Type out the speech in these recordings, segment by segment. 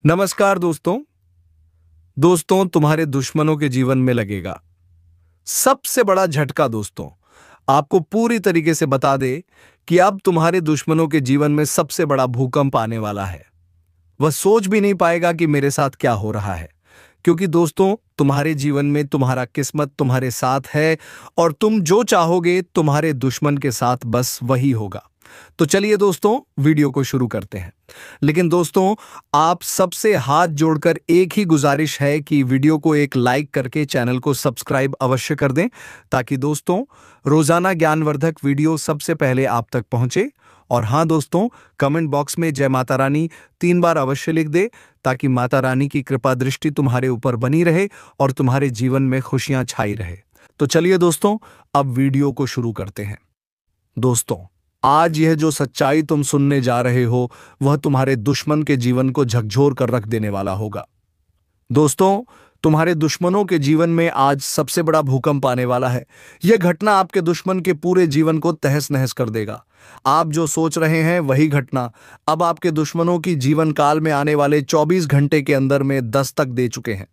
नमस्कार दोस्तों। तुम्हारे दुश्मनों के जीवन में लगेगा सबसे बड़ा झटका। आपको पूरी तरीके से बता दे कि अब तुम्हारे दुश्मनों के जीवन में सबसे बड़ा भूकंप आने वाला है। वह सोच भी नहीं पाएगा कि मेरे साथ क्या हो रहा है, क्योंकि तुम्हारे जीवन में तुम्हारा किस्मत तुम्हारे साथ है और तुम जो चाहोगे तुम्हारे दुश्मन के साथ बस वही होगा। तो चलिए वीडियो को शुरू करते हैं। लेकिन आप सबसे हाथ जोड़कर एक ही गुजारिश है कि वीडियो को एक लाइक करके चैनल को सब्सक्राइब अवश्य कर दें, ताकि रोजाना ज्ञानवर्धक वीडियो सबसे पहले आप तक पहुंचे। और हाँ कमेंट बॉक्स में जय माता रानी 3 बार अवश्य लिख दे, ताकि माता रानी की कृपा दृष्टि तुम्हारे ऊपर बनी रहे और तुम्हारे जीवन में खुशियां छाई रहे। तो चलिए अब वीडियो को शुरू करते हैं। आज यह जो सच्चाई तुम सुनने जा रहे हो वह तुम्हारे दुश्मन के जीवन को झकझोर कर रख देने वाला होगा। तुम्हारे दुश्मनों के जीवन में आज सबसे बड़ा भूकंप आने वाला है। यह घटना आपके दुश्मन के पूरे जीवन को तहस नहस कर देगा। आप जो सोच रहे हैं वही घटना अब आपके दुश्मनों की जीवन काल में आने वाले 24 घंटे के अंदर में दस्तक दे चुके हैं।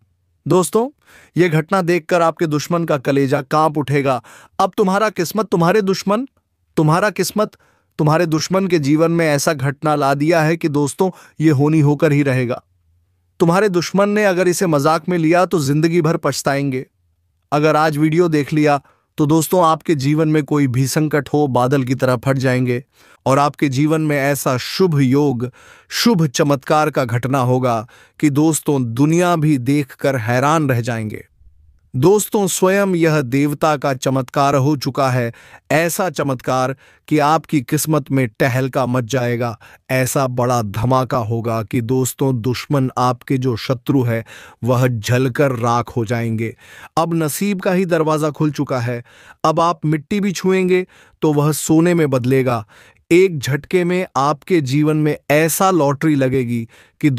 यह घटना देखकर आपके दुश्मन का कलेजा कांप उठेगा। अब तुम्हारा किस्मत तुम्हारे दुश्मन के जीवन में ऐसा घटना ला दिया है कि ये होनी होकर ही रहेगा। तुम्हारे दुश्मन ने अगर इसे मजाक में लिया तो जिंदगी भर पछताएंगे। अगर आज वीडियो देख लिया तो आपके जीवन में कोई भी संकट हो बादल की तरह फट जाएंगे और आपके जीवन में ऐसा शुभ योग, शुभ चमत्कार का घटना होगा कि दुनिया भी देखकर हैरान रह जाएंगे। स्वयं यह देवता का चमत्कार हो चुका है। ऐसा चमत्कार कि आपकी किस्मत में टहलका मच जाएगा। ऐसा बड़ा धमाका होगा कि दुश्मन आपके जो शत्रु है वह जलकर राख हो जाएंगे। अब नसीब का ही दरवाजा खुल चुका है। अब आप मिट्टी भी छुएंगे तो वह सोने में बदलेगा। एक झटके में आपके जीवन में ऐसा लॉटरी लगेगी कि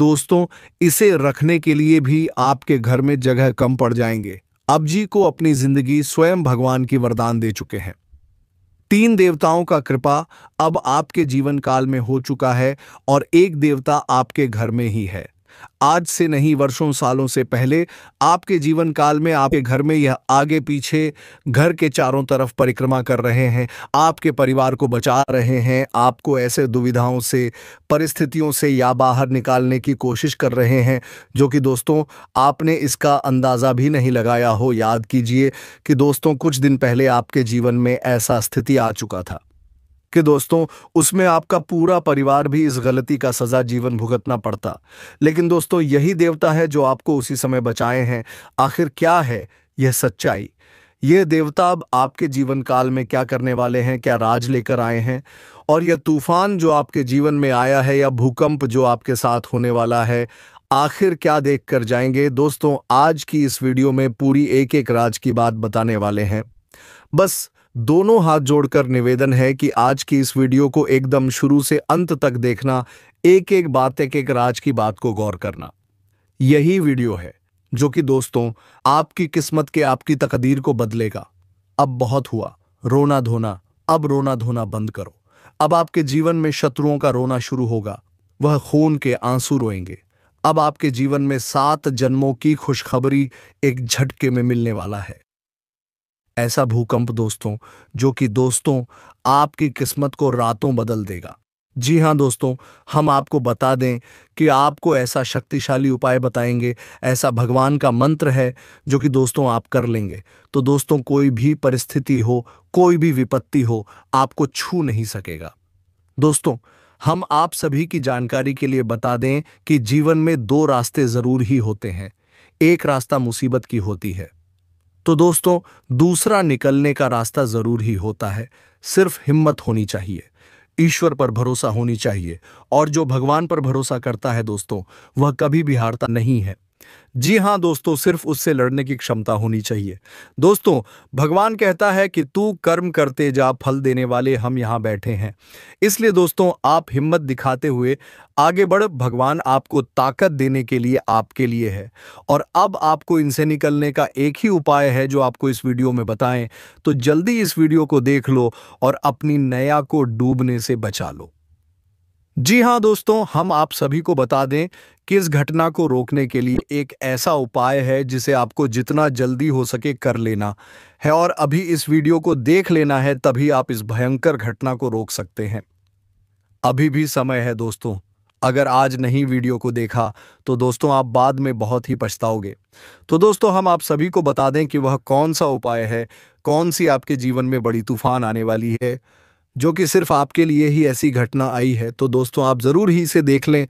इसे रखने के लिए भी आपके घर में जगह कम पड़ जाएंगे। अब जी को अपनी जिंदगी स्वयं भगवान की वरदान दे चुके हैं। 3 देवताओं का कृपा अब आपके जीवन काल में हो चुका है और एक देवता आपके घर में ही है। आज से नहीं, वर्षों सालों से पहले आपके जीवन काल में आपके घर में यह आगे पीछे घर के चारों तरफ परिक्रमा कर रहे हैं, आपके परिवार को बचा रहे हैं, आपको ऐसे दुविधाओं से, परिस्थितियों से या बाहर निकालने की कोशिश कर रहे हैं जो कि आपने इसका अंदाजा भी नहीं लगाया हो। याद कीजिए कि कुछ दिन पहले आपके जीवन में ऐसा स्थिति आ चुका था कि उसमें आपका पूरा परिवार भी इस गलती का सजा जीवन भुगतना पड़ता। लेकिन यही देवता है जो आपको उसी समय बचाए हैं। आखिर क्या है यह सच्चाई? ये देवता अब आपके जीवन काल में क्या करने वाले हैं, क्या राज लेकर आए हैं? और यह तूफान जो आपके जीवन में आया है या भूकंप जो आपके साथ होने वाला है, आखिर क्या देख कर जाएंगे? आज की इस वीडियो में पूरी एक एक राज की बात बताने वाले हैं। बस दोनों हाथ जोड़कर निवेदन है कि आज की इस वीडियो को एकदम शुरू से अंत तक देखना, एक एक बात, एक एक राज की बात को गौर करना। यही वीडियो है जो कि आपकी किस्मत के, आपकी तकदीर को बदलेगा। अब बहुत हुआ रोना धोना, अब रोना धोना बंद करो। अब आपके जीवन में शत्रुओं का रोना शुरू होगा, वह खून के आंसू रोएंगे। अब आपके जीवन में 7 जन्मों की खुशखबरी एक झटके में मिलने वाला है। ऐसा भूकंप जो कि आपकी किस्मत को रातों बदल देगा। जी हाँ हम आपको बता दें कि आपको ऐसा शक्तिशाली उपाय बताएंगे, ऐसा भगवान का मंत्र है जो कि आप कर लेंगे तो कोई भी परिस्थिति हो, कोई भी विपत्ति हो, आपको छू नहीं सकेगा। हम आप सभी की जानकारी के लिए बता दें कि जीवन में 2 रास्ते जरूर ही होते हैं। एक रास्ता मुसीबत की होती है तो दूसरा निकलने का रास्ता जरूर ही होता है। सिर्फ हिम्मत होनी चाहिए, ईश्वर पर भरोसा होनी चाहिए, और जो भगवान पर भरोसा करता है वह कभी भी हारता नहीं है। जी हाँ सिर्फ उससे लड़ने की क्षमता होनी चाहिए। भगवान कहता है कि तू कर्म करते जा, फल देने वाले हम यहाँ बैठे हैं। इसलिए आप हिम्मत दिखाते हुए आगे बढ़। भगवान आपको ताकत देने के लिए आपके लिए है। और अब आपको इनसे निकलने का एक ही उपाय है जो आपको इस वीडियो में बताएं, तो जल्दी इस वीडियो को देख लो और अपनी नैया को डूबने से बचा लो। जी हाँ दोस्तों, हम आप सभी को बता दें कि इस घटना को रोकने के लिए एक ऐसा उपाय है जिसे आपको जितना जल्दी हो सके कर लेना है और अभी इस वीडियो को देख लेना है, तभी आप इस भयंकर घटना को रोक सकते हैं। अभी भी समय है दोस्तों। अगर आज नहीं वीडियो को देखा तो दोस्तों आप बाद में बहुत ही पछताओगे। तो दोस्तों हम आप सभी को बता दें कि वह कौन सा उपाय है, कौन सी आपके जीवन में बड़ी तूफान आने वाली है जो कि सिर्फ आपके लिए ही ऐसी घटना आई है। तो दोस्तों आप ज़रूर ही इसे देख लें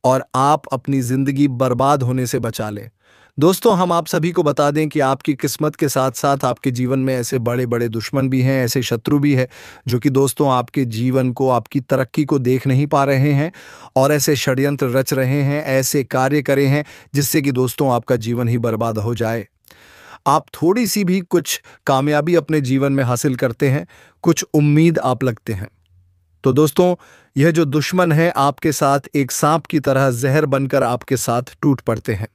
और आप अपनी ज़िंदगी बर्बाद होने से बचा लें। दोस्तों हम आप सभी को बता दें कि आपकी किस्मत के साथ साथ आपके जीवन में ऐसे बड़े बड़े दुश्मन भी हैं, ऐसे शत्रु भी हैं जो कि दोस्तों आपके जीवन को, आपकी तरक्की को देख नहीं पा रहे हैं और ऐसे षड्यंत्र रच रहे हैं, ऐसे कार्य करे हैं जिससे कि दोस्तों आपका जीवन ही बर्बाद हो जाए। आप थोड़ी सी भी कुछ कामयाबी अपने जीवन में हासिल करते हैं, कुछ उम्मीद आप लगते हैं, तो दोस्तों यह जो दुश्मन है आपके साथ एक सांप की तरह जहर बनकर आपके साथ टूट पड़ते हैं।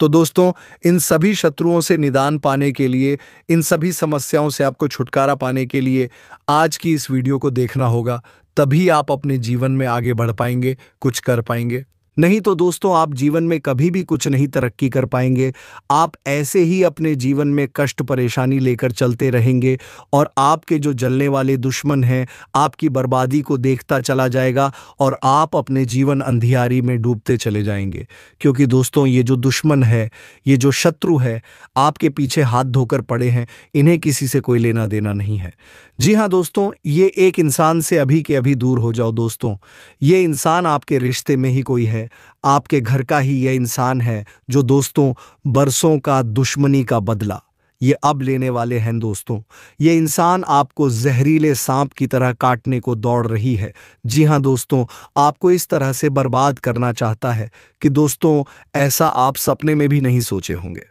तो दोस्तों इन सभी शत्रुओं से निदान पाने के लिए, इन सभी समस्याओं से आपको छुटकारा पाने के लिए आज की इस वीडियो को देखना होगा, तभी आप अपने जीवन में आगे बढ़ पाएंगे, कुछ कर पाएंगे। नहीं तो दोस्तों आप जीवन में कभी भी कुछ नहीं तरक्की कर पाएंगे। आप ऐसे ही अपने जीवन में कष्ट परेशानी लेकर चलते रहेंगे और आपके जो जलने वाले दुश्मन हैं आपकी बर्बादी को देखता चला जाएगा और आप अपने जीवन अंधियारी में डूबते चले जाएंगे। क्योंकि दोस्तों ये जो दुश्मन है, ये जो शत्रु है, आपके पीछे हाथ धोकर पड़े हैं, इन्हें किसी से कोई लेना देना नहीं है। जी हाँ दोस्तों, ये एक इंसान से अभी के अभी दूर हो जाओ दोस्तों। ये इंसान आपके रिश्ते में ही कोई है, आपके घर का ही यह इंसान है जो दोस्तों बरसों का दुश्मनी का बदला ये अब लेने वाले हैं दोस्तों। ये इंसान आपको जहरीले सांप की तरह काटने को दौड़ रही है। जी हाँ दोस्तों, आपको इस तरह से बर्बाद करना चाहता है कि दोस्तों ऐसा आप सपने में भी नहीं सोचे होंगे।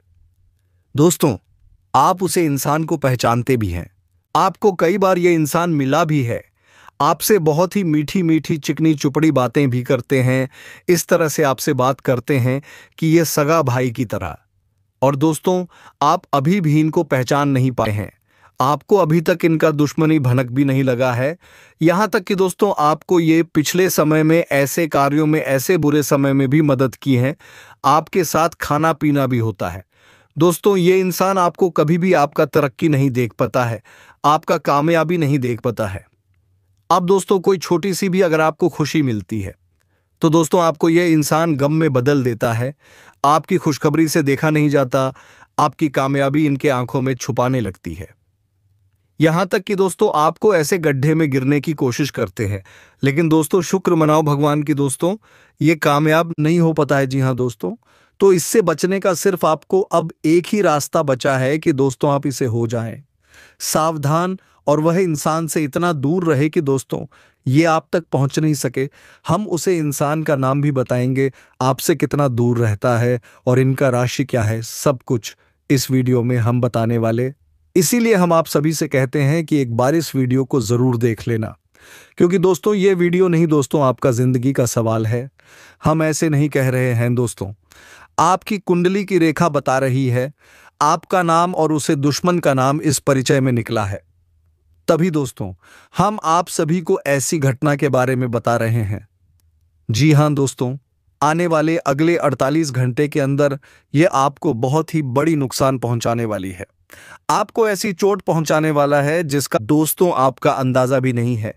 दोस्तों आप उसे इंसान को पहचानते भी हैं, आपको कई बार ये इंसान मिला भी है, आपसे बहुत ही मीठी मीठी चिकनी चुपड़ी बातें भी करते हैं, इस तरह से आपसे बात करते हैं कि ये सगा भाई की तरह। और दोस्तों आप अभी भी इनको पहचान नहीं पाए हैं, आपको अभी तक इनका दुश्मनी भनक भी नहीं लगा है। यहाँ तक कि दोस्तों आपको ये पिछले समय में ऐसे कार्यों में, ऐसे बुरे समय में भी मदद की है, आपके साथ खाना पीना भी होता है। दोस्तों ये इंसान आपको कभी भी आपका तरक्की नहीं देख पाता है, आपका कामयाबी नहीं देख पाता है। अब दोस्तों कोई छोटी सी भी अगर आपको खुशी मिलती है तो दोस्तों आपको यह इंसान गम में बदल देता है। आपकी खुशखबरी से देखा नहीं जाता, आपकी कामयाबी इनके आंखों में छुपाने लगती है। यहां तक कि दोस्तों आपको ऐसे गड्ढे में गिरने की कोशिश करते हैं, लेकिन दोस्तों शुक्र मनाओ भगवान की दोस्तों, ये कामयाब नहीं हो पाता है। जी हाँ दोस्तों, तो इससे बचने का सिर्फ आपको अब एक ही रास्ता बचा है कि दोस्तों आप इसे हो जाएं सावधान और वह इंसान से इतना दूर रहे कि दोस्तों ये आप तक पहुंच नहीं सके। हम उसे इंसान का नाम भी बताएंगे, आपसे कितना दूर रहता है और इनका राशि क्या है, सब कुछ इस वीडियो में हम बताने वाले। इसीलिए हम आप सभी से कहते हैं कि एक बार इस वीडियो को जरूर देख लेना, क्योंकि दोस्तों ये वीडियो नहीं दोस्तों आपका जिंदगी का सवाल है। हम ऐसे नहीं कह रहे हैं दोस्तों, आपकी कुंडली की रेखा बता रही है, आपका नाम और उसे दुश्मन का नाम इस परिचय में निकला है। तभी दोस्तों हम आप सभी को ऐसी घटना के बारे में बता रहे हैं। जी हां दोस्तों, आने वाले अगले 48 घंटे के अंदर यह आपको बहुत ही बड़ी नुकसान पहुंचाने वाली है। आपको ऐसी चोट पहुंचाने वाला है जिसका दोस्तों आपका अंदाजा भी नहीं है।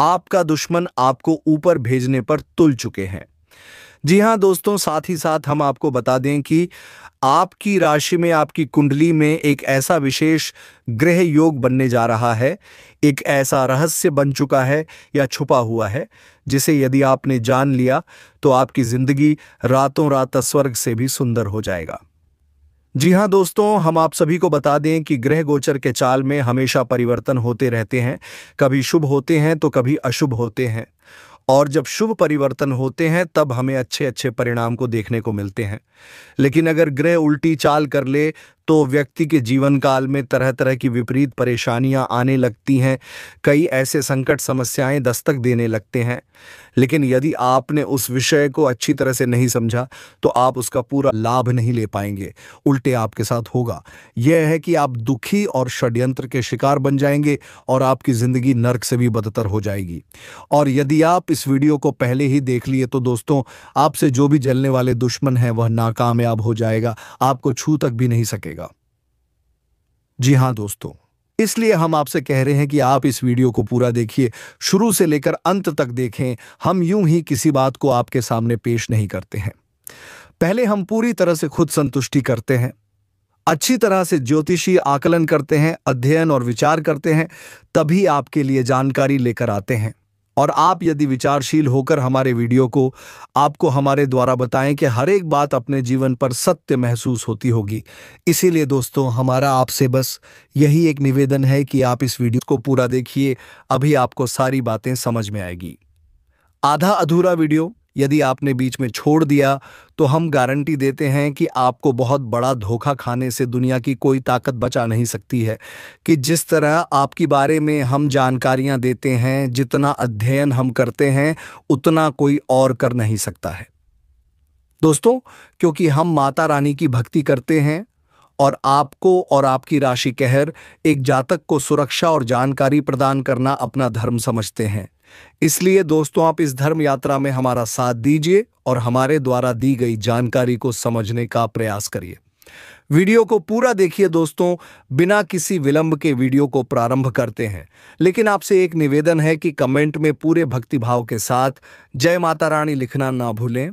आपका दुश्मन आपको ऊपर भेजने पर तुल चुके हैं। जी हाँ दोस्तों, साथ ही साथ हम आपको बता दें कि आपकी राशि में, आपकी कुंडली में एक ऐसा विशेष ग्रह योग बनने जा रहा है, एक ऐसा रहस्य बन चुका है या छुपा हुआ है जिसे यदि आपने जान लिया तो आपकी जिंदगी रातों रात स्वर्ग से भी सुंदर हो जाएगा। जी हाँ दोस्तों, हम आप सभी को बता दें कि ग्रह गोचर के चाल में हमेशा परिवर्तन होते रहते हैं, कभी शुभ होते हैं तो कभी अशुभ होते हैं, और जब शुभ परिवर्तन होते हैं तब हमें अच्छे अच्छे परिणाम को देखने को मिलते हैं। लेकिन अगर ग्रह उल्टी चाल कर ले तो व्यक्ति के जीवन काल में तरह तरह की विपरीत परेशानियां आने लगती हैं, कई ऐसे संकट समस्याएं दस्तक देने लगते हैं। लेकिन यदि आपने उस विषय को अच्छी तरह से नहीं समझा तो आप उसका पूरा लाभ नहीं ले पाएंगे। उल्टे आपके साथ होगा यह है कि आप दुखी और षड्यंत्र के शिकार बन जाएंगे और आपकी जिंदगी नर्क से भी बदतर हो जाएगी। और यदि आप इस वीडियो को पहले ही देख लिए तो दोस्तों, आपसे जो भी जलने वाले दुश्मन हैं वह नाकामयाब हो जाएगा, आपको छू तक भी नहीं सकेगा। जी हां दोस्तों, इसलिए हम आपसे कह रहे हैं कि आप इस वीडियो को पूरा देखिए, शुरू से लेकर अंत तक देखें। हम यूं ही किसी बात को आपके सामने पेश नहीं करते हैं। पहले हम पूरी तरह से खुद संतुष्टि करते हैं, अच्छी तरह से ज्योतिषीय आकलन करते हैं, अध्ययन और विचार करते हैं, तभी आपके लिए जानकारी लेकर आते हैं। और आप यदि विचारशील होकर हमारे वीडियो को आपको हमारे द्वारा बताएं कि हर एक बात अपने जीवन पर सत्य महसूस होती होगी। इसीलिए दोस्तों, हमारा आपसे बस यही एक निवेदन है कि आप इस वीडियो को पूरा देखिए, अभी आपको सारी बातें समझ में आएगी। आधा अधूरा वीडियो यदि आपने बीच में छोड़ दिया तो हम गारंटी देते हैं कि आपको बहुत बड़ा धोखा खाने से दुनिया की कोई ताकत बचा नहीं सकती है। कि जिस तरह आपके बारे में हम जानकारियां देते हैं, जितना अध्ययन हम करते हैं, उतना कोई और कर नहीं सकता है दोस्तों। क्योंकि हम माता रानी की भक्ति करते हैं और आपको और आपकी राशि कहर एक जातक को सुरक्षा और जानकारी प्रदान करना अपना धर्म समझते हैं। इसलिए दोस्तों, आप इस धर्म यात्रा में हमारा साथ दीजिए और हमारे द्वारा दी गई जानकारी को समझने का प्रयास करिए। वीडियो को पूरा देखिए दोस्तों। बिना किसी विलंब के वीडियो को प्रारंभ करते हैं, लेकिन आपसे एक निवेदन है कि कमेंट में पूरे भक्तिभाव के साथ जय माता रानी लिखना ना भूलें।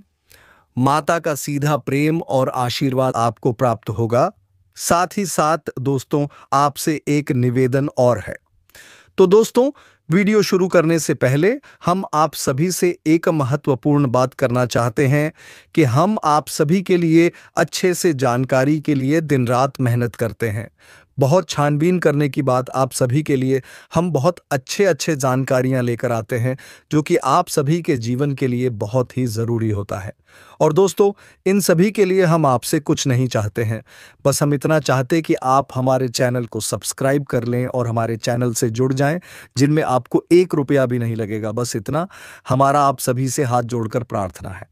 माता का सीधा प्रेम और आशीर्वाद आपको प्राप्त होगा। साथ ही साथ दोस्तों, आपसे एक निवेदन और है। तो दोस्तों, वीडियो शुरू करने से पहले हम आप सभी से एक महत्वपूर्ण बात करना चाहते हैं कि हम आप सभी के लिए अच्छे से जानकारी के लिए दिन रात मेहनत करते हैं। बहुत छानबीन करने की बात आप सभी के लिए हम बहुत अच्छे जानकारियां लेकर आते हैं, जो कि आप सभी के जीवन के लिए बहुत ही ज़रूरी होता है। और दोस्तों, इन सभी के लिए हम आपसे कुछ नहीं चाहते हैं, बस हम इतना चाहते कि आप हमारे चैनल को सब्सक्राइब कर लें और हमारे चैनल से जुड़ जाएं, जिनमें आपको 1 रुपया भी नहीं लगेगा। बस इतना हमारा आप सभी से हाथ जोड़कर प्रार्थना है,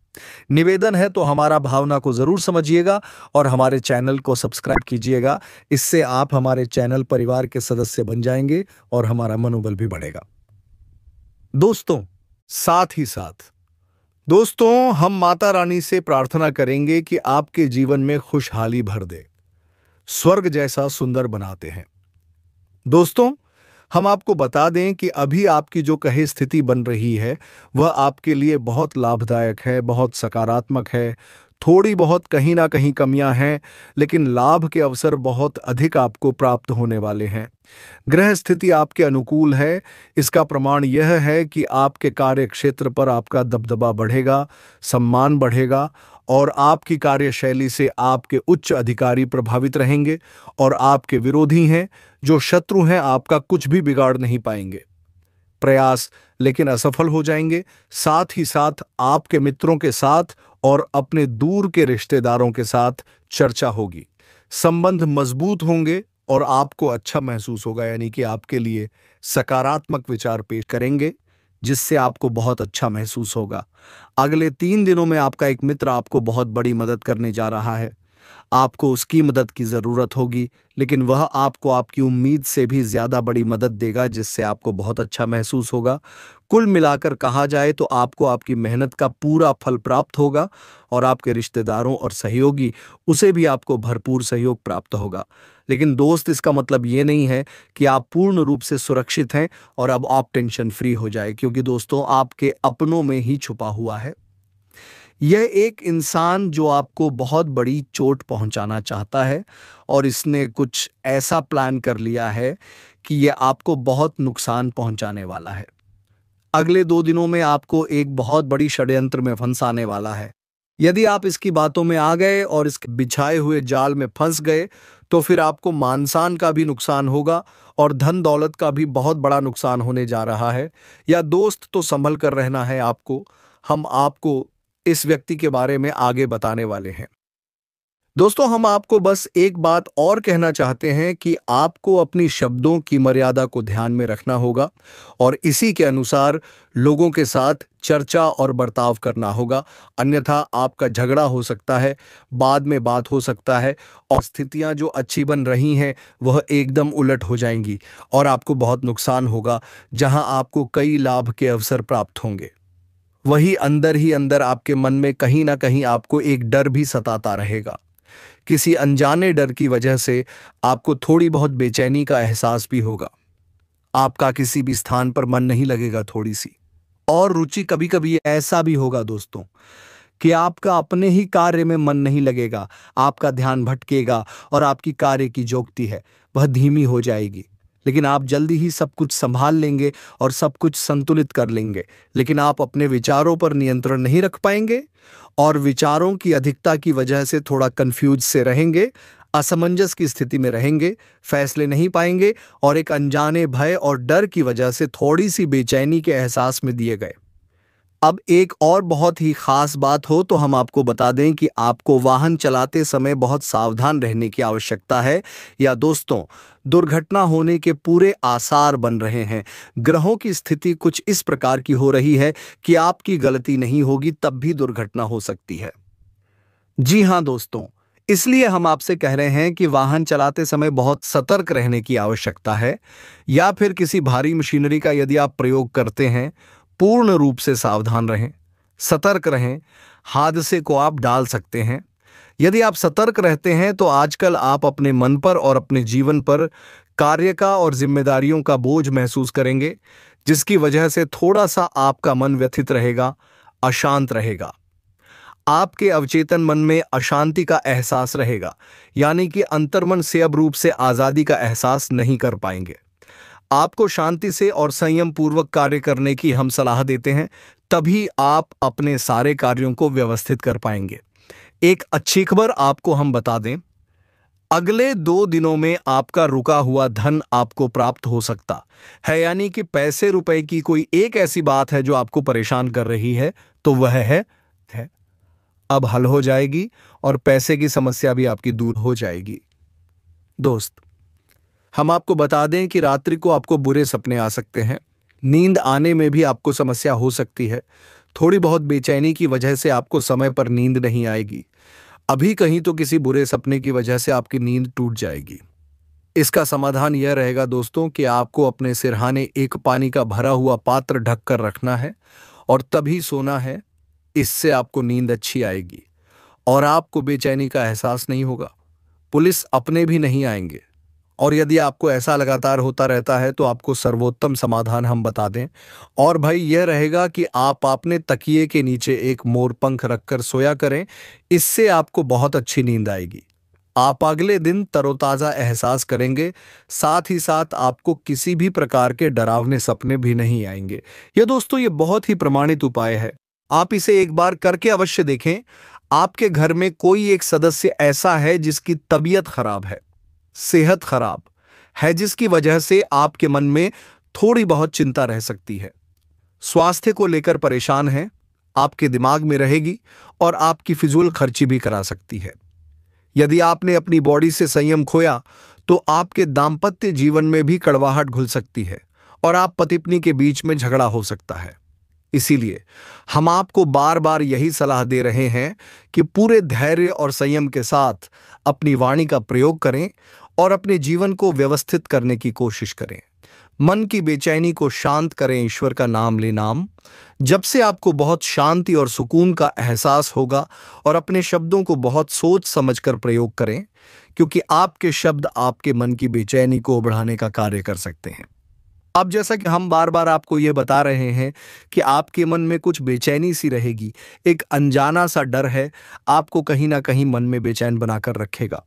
निवेदन है। तो हमारा भावना को जरूर समझिएगा और हमारे चैनल को सब्सक्राइब कीजिएगा। इससे आप हमारे चैनल परिवार के सदस्य बन जाएंगे और हमारा मनोबल भी बढ़ेगा। दोस्तों, साथ ही साथ दोस्तों, हम माता रानी से प्रार्थना करेंगे कि आपके जीवन में खुशहाली भर दे, स्वर्ग जैसा सुंदर बनाते हैं। दोस्तों, हम आपको बता दें कि अभी आपकी जो कहे स्थिति बन रही है वह आपके लिए बहुत लाभदायक है, बहुत सकारात्मक है। थोड़ी बहुत कहीं ना कहीं कमियां हैं, लेकिन लाभ के अवसर बहुत अधिक आपको प्राप्त होने वाले हैं। ग्रह स्थिति आपके अनुकूल है। इसका प्रमाण यह है कि आपके कार्य क्षेत्र पर आपका दबदबा बढ़ेगा, सम्मान बढ़ेगा और आपकी कार्यशैली से आपके उच्च अधिकारी प्रभावित रहेंगे और आपके विरोधी हैं, जो शत्रु हैं, आपका कुछ भी बिगाड़ नहीं पाएंगे। प्रयास लेकिन असफल हो जाएंगे। साथ ही साथ आपके मित्रों के साथ और अपने दूर के रिश्तेदारों के साथ चर्चा होगी, संबंध मजबूत होंगे और आपको अच्छा महसूस होगा, यानी कि आपके लिए सकारात्मक विचार पेश करेंगे, जिससे आपको बहुत अच्छा महसूस होगा। अगले 3 दिनों में आपका एक मित्र आपको बहुत बड़ी मदद करने जा रहा है। आपको उसकी मदद की ज़रूरत होगी, लेकिन वह आपको आपकी उम्मीद से भी ज़्यादा बड़ी मदद देगा, जिससे आपको बहुत अच्छा महसूस होगा। कुल मिलाकर कहा जाए तो आपको आपकी मेहनत का पूरा फल प्राप्त होगा और आपके रिश्तेदारों और सहयोगी उसे भी आपको भरपूर सहयोग प्राप्त होगा। लेकिन दोस्त, इसका मतलब ये नहीं है कि आप पूर्ण रूप से सुरक्षित हैं और अब आप टेंशन फ्री हो जाए, क्योंकि दोस्तों, आपके अपनों में ही छुपा हुआ है यह एक इंसान जो आपको बहुत बड़ी चोट पहुंचाना चाहता है और इसने कुछ ऐसा प्लान कर लिया है कि यह आपको बहुत नुकसान पहुंचाने वाला है। अगले 2 दिनों में आपको एक बहुत बड़ी षड्यंत्र में फंसाने वाला है। यदि आप इसकी बातों में आ गए और इसके बिछाए हुए जाल में फंस गए तो फिर आपको मान-सान का भी नुकसान होगा और धन दौलत का भी बहुत बड़ा नुकसान होने जा रहा है। या दोस्त, तो संभल कर रहना है आपको। हम आपको इस व्यक्ति के बारे में आगे बताने वाले हैं। दोस्तों, हम आपको बस एक बात और कहना चाहते हैं कि आपको अपनी शब्दों की मर्यादा को ध्यान में रखना होगा और इसी के अनुसार लोगों के साथ चर्चा और बर्ताव करना होगा। अन्यथा आपका झगड़ा हो सकता है, बाद में बात हो सकता है और स्थितियां जो अच्छी बन रही हैं वह एकदम उलट हो जाएंगी और आपको बहुत नुकसान होगा। जहां आपको कई लाभ के अवसर प्राप्त होंगे, वही अंदर ही अंदर आपके मन में कहीं ना कहीं आपको एक डर भी सताता रहेगा। किसी अनजाने डर की वजह से आपको थोड़ी बहुत बेचैनी का एहसास भी होगा। आपका किसी भी स्थान पर मन नहीं लगेगा थोड़ी सी। और रुचि कभी कभी ऐसा भी होगा दोस्तों कि आपका अपने ही कार्य में मन नहीं लगेगा, आपका ध्यान भटकेगा और आपकी कार्य की जो गति है वह धीमी हो जाएगी। लेकिन आप जल्दी ही सब कुछ संभाल लेंगे और सब कुछ संतुलित कर लेंगे, लेकिन आप अपने विचारों पर नियंत्रण नहीं रख पाएंगे और विचारों की अधिकता की वजह से थोड़ा कंफ्यूज से रहेंगे, असमंजस की स्थिति में रहेंगे, फैसले नहीं पाएंगे और एक अनजाने भय और डर की वजह से थोड़ी सी बेचैनी के एहसास में दिए गए। अब एक और बहुत ही खास बात हो तो हम आपको बता दें कि आपको वाहन चलाते समय बहुत सावधान रहने की आवश्यकता है। या दोस्तों, दुर्घटना होने के पूरे आसार बन रहे हैं। ग्रहों की स्थिति कुछ इस प्रकार की हो रही है कि आपकी गलती नहीं होगी तब भी दुर्घटना हो सकती है। जी हां दोस्तों, इसलिए हम आपसे कह रहे हैं कि वाहन चलाते समय बहुत सतर्क रहने की आवश्यकता है। या फिर किसी भारी मशीनरी का यदि आप प्रयोग करते हैं, पूर्ण रूप से सावधान रहें, सतर्क रहें। हादसे को आप डाल सकते हैं। यदि आप सतर्क रहते हैं तो आजकल आप अपने मन पर और अपने जीवन पर कार्य का और जिम्मेदारियों का बोझ महसूस करेंगे, जिसकी वजह से थोड़ा सा आपका मन व्यथित रहेगा, अशांत रहेगा। आपके अवचेतन मन में अशांति का एहसास रहेगा, यानी कि अंतर्मन से अब रूप से आजादी का एहसास नहीं कर पाएंगे। आपको शांति से और संयम पूर्वक कार्य करने की हम सलाह देते हैं, तभी आप अपने सारे कार्यों को व्यवस्थित कर पाएंगे। एक अच्छी खबर आपको हम बता दें, अगले 2 दिनों में आपका रुका हुआ धन आपको प्राप्त हो सकता है। यानी कि पैसे रुपए की कोई एक ऐसी बात है जो आपको परेशान कर रही है तो वह है अब हल हो जाएगी और पैसे की समस्या भी आपकी दूर हो जाएगी। दोस्त, हम आपको बता दें कि रात्रि को आपको बुरे सपने आ सकते हैं। नींद आने में भी आपको समस्या हो सकती है। थोड़ी बहुत बेचैनी की वजह से आपको समय पर नींद नहीं आएगी। अभी कहीं तो किसी बुरे सपने की वजह से आपकी नींद टूट जाएगी। इसका समाधान यह रहेगा दोस्तों कि आपको अपने सिरहाने एक पानी का भरा हुआ पात्र ढक कर रखना है और तभी सोना है। इससे आपको नींद अच्छी आएगी और आपको बेचैनी का एहसास नहीं होगा। पुलिस अपने भी नहीं आएंगे। और यदि आपको ऐसा लगातार होता रहता है तो आपको सर्वोत्तम समाधान हम बता दें, और भाई यह रहेगा कि आप अपने तकिए के नीचे एक मोरपंख रखकर सोया करें। इससे आपको बहुत अच्छी नींद आएगी। आप अगले दिन तरोताजा एहसास करेंगे। साथ ही साथ आपको किसी भी प्रकार के डरावने सपने भी नहीं आएंगे। ये दोस्तों, ये बहुत ही प्रमाणित उपाय है। आप इसे एक बार करके अवश्य देखें। आपके घर में कोई एक सदस्य ऐसा है जिसकी तबीयत खराब है, सेहत खराब है, जिसकी वजह से आपके मन में थोड़ी बहुत चिंता रह सकती है, स्वास्थ्य को लेकर परेशान है, आपके दिमाग में रहेगी और आपकी फिजूल खर्ची भी करा सकती है। यदि आपने अपनी बॉडी से संयम खोया तो आपके दाम्पत्य जीवन में भी कड़वाहट घुल सकती है और आप पति पत्नी के बीच में झगड़ा हो सकता है। इसीलिए हम आपको बार बार यही सलाह दे रहे हैं कि पूरे धैर्य और संयम के साथ अपनी वाणी का प्रयोग करें और अपने जीवन को व्यवस्थित करने की कोशिश करें। मन की बेचैनी को शांत करें, ईश्वर का नाम ले नाम। जब से आपको बहुत शांति और सुकून का एहसास होगा और अपने शब्दों को बहुत सोच समझकर प्रयोग करें, क्योंकि आपके शब्द आपके मन की बेचैनी को बढ़ाने का कार्य कर सकते हैं। अब जैसा कि हम बार बार आपको ये बता रहे हैं कि आपके मन में कुछ बेचैनी सी रहेगी, एक अनजाना सा डर है, आपको कहीं ना कहीं मन में बेचैन बनाकर रखेगा।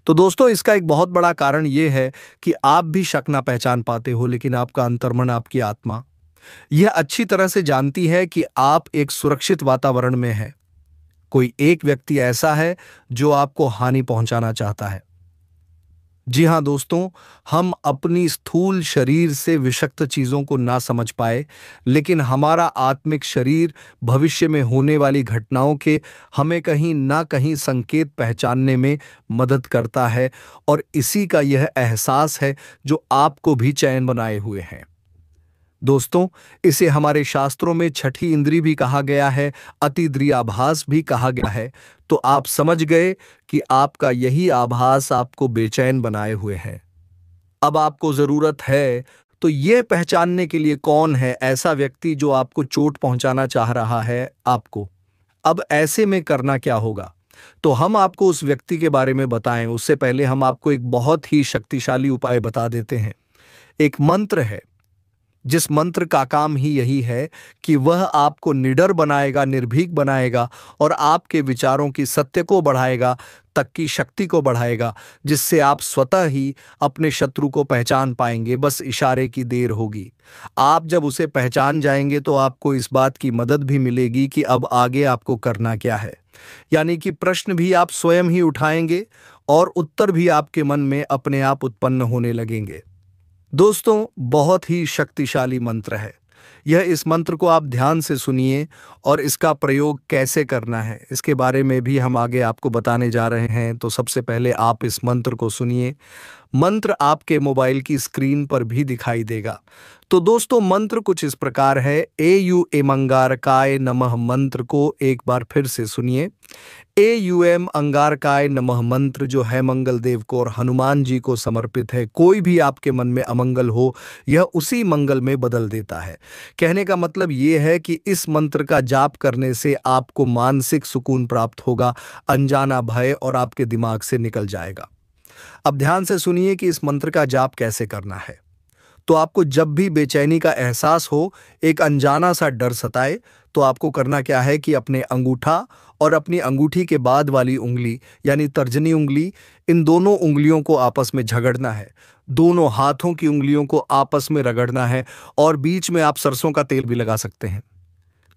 तो दोस्तों, इसका एक बहुत बड़ा कारण ये है कि आप भी शक ना पहचान पाते हो, लेकिन आपका अंतर्मन, आपकी आत्मा यह अच्छी तरह से जानती है कि आप एक सुरक्षित वातावरण में हैं। कोई एक व्यक्ति ऐसा है जो आपको हानि पहुंचाना चाहता है। जी हाँ दोस्तों, हम अपनी स्थूल शरीर से विषक्त चीज़ों को ना समझ पाए, लेकिन हमारा आत्मिक शरीर भविष्य में होने वाली घटनाओं के हमें कहीं ना कहीं संकेत पहचानने में मदद करता है। और इसी का यह एहसास है जो आपको भी चैन बनाए हुए हैं। दोस्तों, इसे हमारे शास्त्रों में छठी इंद्री भी कहा गया है, अतीन्द्रिय आभास भी कहा गया है। तो आप समझ गए कि आपका यही आभास आपको बेचैन बनाए हुए है। अब आपको जरूरत है तो यह पहचानने के लिए कौन है ऐसा व्यक्ति जो आपको चोट पहुंचाना चाह रहा है आपको। अब ऐसे में करना क्या होगा, तो हम आपको उस व्यक्ति के बारे में बताएं उससे पहले हम आपको एक बहुत ही शक्तिशाली उपाय बता देते हैं। एक मंत्र है जिस मंत्र का काम ही यही है कि वह आपको निडर बनाएगा, निर्भीक बनाएगा और आपके विचारों की सत्य को बढ़ाएगा, तक की शक्ति को बढ़ाएगा, जिससे आप स्वतः ही अपने शत्रु को पहचान पाएंगे। बस इशारे की देर होगी। आप जब उसे पहचान जाएंगे तो आपको इस बात की मदद भी मिलेगी कि अब आगे आपको करना क्या है। यानी कि प्रश्न भी आप स्वयं ही उठाएंगे और उत्तर भी आपके मन में अपने आप उत्पन्न होने लगेंगे। दोस्तों, बहुत ही शक्तिशाली मंत्र है यह। इस मंत्र को आप ध्यान से सुनिए और इसका प्रयोग कैसे करना है इसके बारे में भी हम आगे आपको बताने जा रहे हैं। तो सबसे पहले आप इस मंत्र को सुनिए। मंत्र आपके मोबाइल की स्क्रीन पर भी दिखाई देगा। तो दोस्तों, मंत्र कुछ इस प्रकार है। एयूएम अंगारकाय नमः मंत्र को एक बार फिर से सुनिए। एयूएम अंगारकाय नमः मंत्र जो है मंगल देव को और हनुमान जी को समर्पित है। कोई भी आपके मन में अमंगल हो यह उसी मंगल में बदल देता है। कहने का मतलब ये है कि इस मंत्र का जाप करने से आपको मानसिक सुकून प्राप्त होगा, अनजाना भय और आपके दिमाग से निकल जाएगा। अब ध्यान से सुनिए कि इस मंत्र का जाप कैसे करना है। तो आपको जब भी बेचैनी का एहसास हो, एक अनजाना सा डर सताए, तो आपको करना क्या है कि अपने अंगूठा और अपनी अंगूठी के बाद वाली उंगली यानी तर्जनी उंगली, इन दोनों उंगलियों को आपस में झगड़ना है। दोनों हाथों की उंगलियों को आपस में रगड़ना है और बीच में आप सरसों का तेल भी लगा सकते हैं।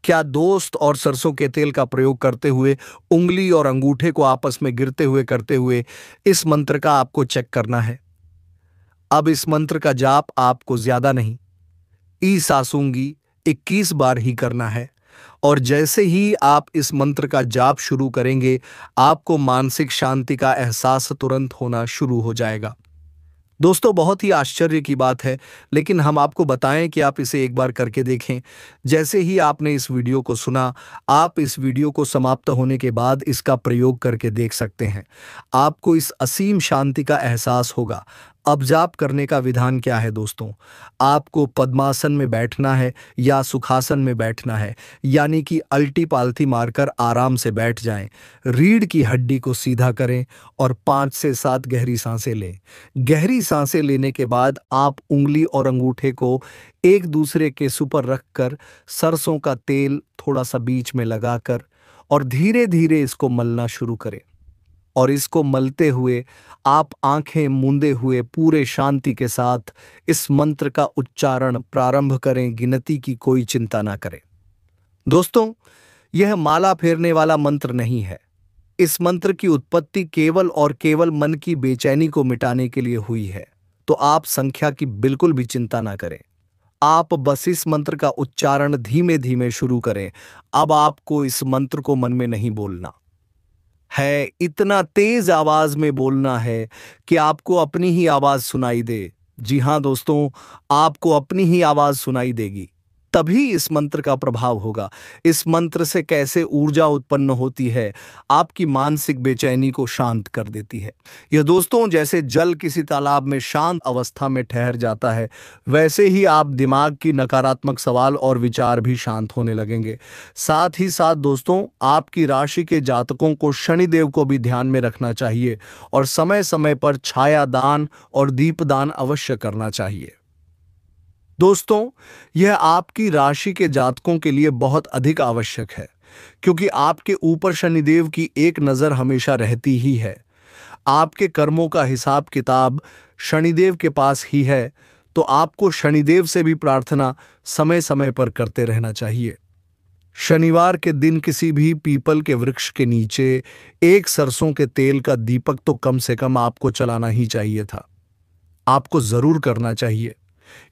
क्या दोस्त, और सरसों के तेल का प्रयोग करते हुए उंगली और अंगूठे को आपस में गिरते हुए करते हुए इस मंत्र का आपको चेक करना है। अब इस मंत्र का जाप आपको ज्यादा नहीं, ई सासूंगी 21 बार ही करना है। और जैसे ही आप इस मंत्र का जाप शुरू करेंगे, आपको मानसिक शांति का एहसास तुरंत होना शुरू हो जाएगा। दोस्तों, बहुत ही आश्चर्य की बात है, लेकिन हम आपको बताएं कि आप इसे एक बार करके देखें। जैसे ही आपने इस वीडियो को सुना, आप इस वीडियो को समाप्त होने के बाद इसका प्रयोग करके देख सकते हैं। आपको इस असीम शांति का एहसास होगा। अब जाप करने का विधान क्या है दोस्तों? आपको पद्मासन में बैठना है या सुखासन में बैठना है, यानी कि अल्टी पालथी मारकर आराम से बैठ जाएं। रीढ़ की हड्डी को सीधा करें और 5 से 7 गहरी सांसें लें। गहरी सांसें लेने के बाद आप उंगली और अंगूठे को एक दूसरे के ऊपर रखकर सरसों का तेल थोड़ा सा बीच में लगाकर और धीरे धीरे इसको मलना शुरू करें। और इसको मलते हुए आप आंखें मूंदे हुए पूरे शांति के साथ इस मंत्र का उच्चारण प्रारंभ करें। गिनती की कोई चिंता ना करें। दोस्तों, यह माला फेरने वाला मंत्र नहीं है। इस मंत्र की उत्पत्ति केवल और केवल मन की बेचैनी को मिटाने के लिए हुई है। तो आप संख्या की बिल्कुल भी चिंता ना करें। आप बस इस मंत्र का उच्चारण धीमे धीमे शुरू करें। अब आपको इस मंत्र को मन में नहीं बोलना है, इतना तेज आवाज में बोलना है कि आपको अपनी ही आवाज सुनाई दे। जी हां दोस्तों, आपको अपनी ही आवाज सुनाई देगी, तभी इस मंत्र का प्रभाव होगा। इस मंत्र से कैसे ऊर्जा उत्पन्न होती है, आपकी मानसिक बेचैनी को शांत कर देती है। यह दोस्तों, जैसे जल किसी तालाब में शांत अवस्था में ठहर जाता है, वैसे ही आप दिमाग की नकारात्मक सवाल और विचार भी शांत होने लगेंगे। साथ ही साथ दोस्तों, आपकी राशि के जातकों को शनिदेव को भी ध्यान में रखना चाहिए और समय समय पर छाया दान और दीपदान अवश्य करना चाहिए। दोस्तों, यह आपकी राशि के जातकों के लिए बहुत अधिक आवश्यक है, क्योंकि आपके ऊपर शनिदेव की एक नज़र हमेशा रहती ही है। आपके कर्मों का हिसाब किताब शनिदेव के पास ही है, तो आपको शनिदेव से भी प्रार्थना समय समय पर करते रहना चाहिए। शनिवार के दिन किसी भी पीपल के वृक्ष के नीचे एक सरसों के तेल का दीपक तो कम से कम आपको चलाना ही चाहिए था। आपको जरूर करना चाहिए।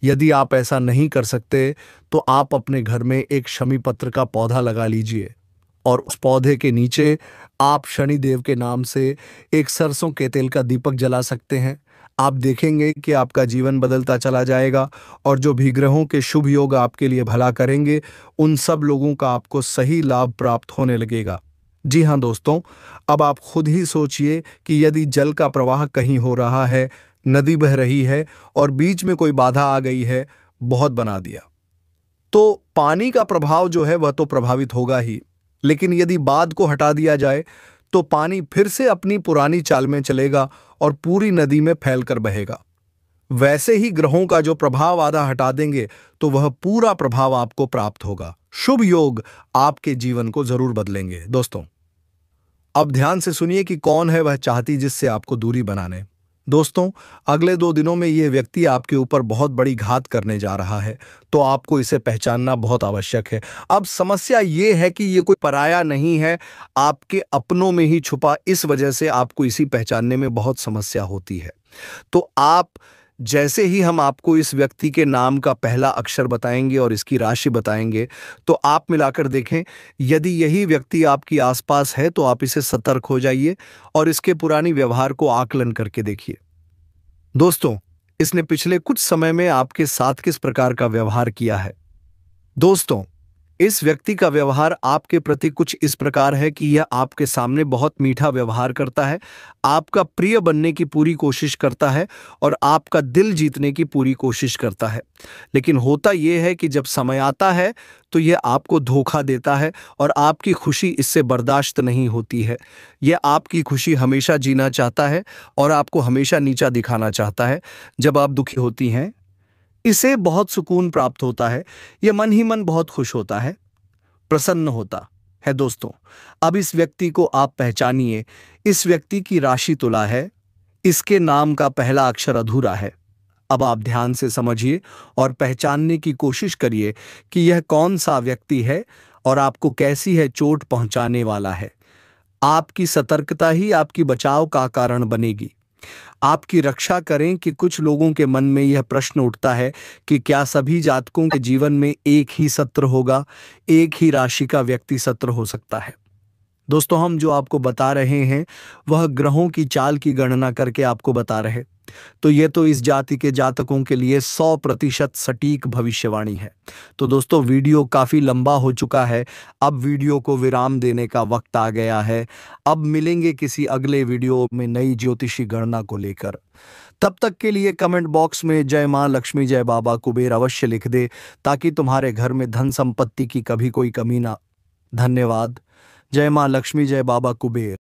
यदि आप ऐसा नहीं कर सकते तो आप अपने घर में एक शमी पत्र का पौधा लगा लीजिए और उस पौधे के नीचे आप शनिदेव के नाम से एक सरसों के तेल का दीपक जला सकते हैं। आप देखेंगे कि आपका जीवन बदलता चला जाएगा और जो भी ग्रहों के शुभ योग आपके लिए भला करेंगे उन सब लोगों का आपको सही लाभ प्राप्त होने लगेगा। जी हाँ दोस्तों, अब आप खुद ही सोचिए कि यदि जल का प्रवाह कहीं हो रहा है, नदी बह रही है और बीच में कोई बाधा आ गई है, बहुत बना दिया, तो पानी का प्रभाव जो है वह तो प्रभावित होगा ही, लेकिन यदि बांध को हटा दिया जाए तो पानी फिर से अपनी पुरानी चाल में चलेगा और पूरी नदी में फैलकर बहेगा। वैसे ही ग्रहों का जो प्रभाव आधा हटा देंगे तो वह पूरा प्रभाव आपको प्राप्त होगा। शुभ योग आपके जीवन को जरूर बदलेंगे। दोस्तों, अब ध्यान से सुनिए कि कौन है वह चाहती जिससे आपको दूरी बनाने। दोस्तों, अगले 2 दिनों में यह व्यक्ति आपके ऊपर बहुत बड़ी घात करने जा रहा है, तो आपको इसे पहचानना बहुत आवश्यक है। अब समस्या यह है कि यह कोई पराया नहीं है, आपके अपनों में ही छुपा, इस वजह से आपको इसी पहचानने में बहुत समस्या होती है। तो आप जैसे ही हम आपको इस व्यक्ति के नाम का पहला अक्षर बताएंगे और इसकी राशि बताएंगे, तो आप मिलाकर देखें, यदि यही व्यक्ति आपकी आसपास है तो आप इसे सतर्क हो जाइए और इसके पुरानी व्यवहार को आकलन करके देखिए। दोस्तों, इसने पिछले कुछ समय में आपके साथ किस प्रकार का व्यवहार किया है? दोस्तों, इस व्यक्ति का व्यवहार आपके प्रति कुछ इस प्रकार है कि यह आपके सामने बहुत मीठा व्यवहार करता है, आपका प्रिय बनने की पूरी कोशिश करता है और आपका दिल जीतने की पूरी कोशिश करता है। लेकिन होता यह है कि जब समय आता है तो यह आपको धोखा देता है और आपकी खुशी इससे बर्दाश्त नहीं होती है। यह आपकी खुशी हमेशा जीना चाहता है और आपको हमेशा नीचा दिखाना चाहता है। जब आप दुखी होती हैं, इसे बहुत सुकून प्राप्त होता है, यह मन ही मन बहुत खुश होता है, प्रसन्न होता है। दोस्तों, अब इस व्यक्ति को आप पहचानिए। इस व्यक्ति की राशि तुला है, इसके नाम का पहला अक्षर अधूरा है। अब आप ध्यान से समझिए और पहचानने की कोशिश करिए कि यह कौन सा व्यक्ति है और आपको कैसी है चोट पहुंचाने वाला है। आपकी सतर्कता ही आपकी बचाव का कारण बनेगी। आपकी रक्षा करें कि कुछ लोगों के मन में यह प्रश्न उठता है कि क्या सभी जातकों के जीवन में एक ही सत्र होगा, एक ही राशि का व्यक्ति सत्र हो सकता है? दोस्तों, हम जो आपको बता रहे हैं वह ग्रहों की चाल की गणना करके आपको बता रहे, तो यह तो इस जाति के जातकों के लिए 100% सटीक भविष्यवाणी है। तो दोस्तों, वीडियो काफी लंबा हो चुका है, अब वीडियो को विराम देने का वक्त आ गया है। अब मिलेंगे किसी अगले वीडियो में नई ज्योतिषी गणना को लेकर। तब तक के लिए कमेंट बॉक्स में जय मां लक्ष्मी जय बाबा कुबेर अवश्य लिख दे, ताकि तुम्हारे घर में धन संपत्ति की कभी कोई कमी ना। धन्यवाद। जय मां लक्ष्मी जय बाबा कुबेर।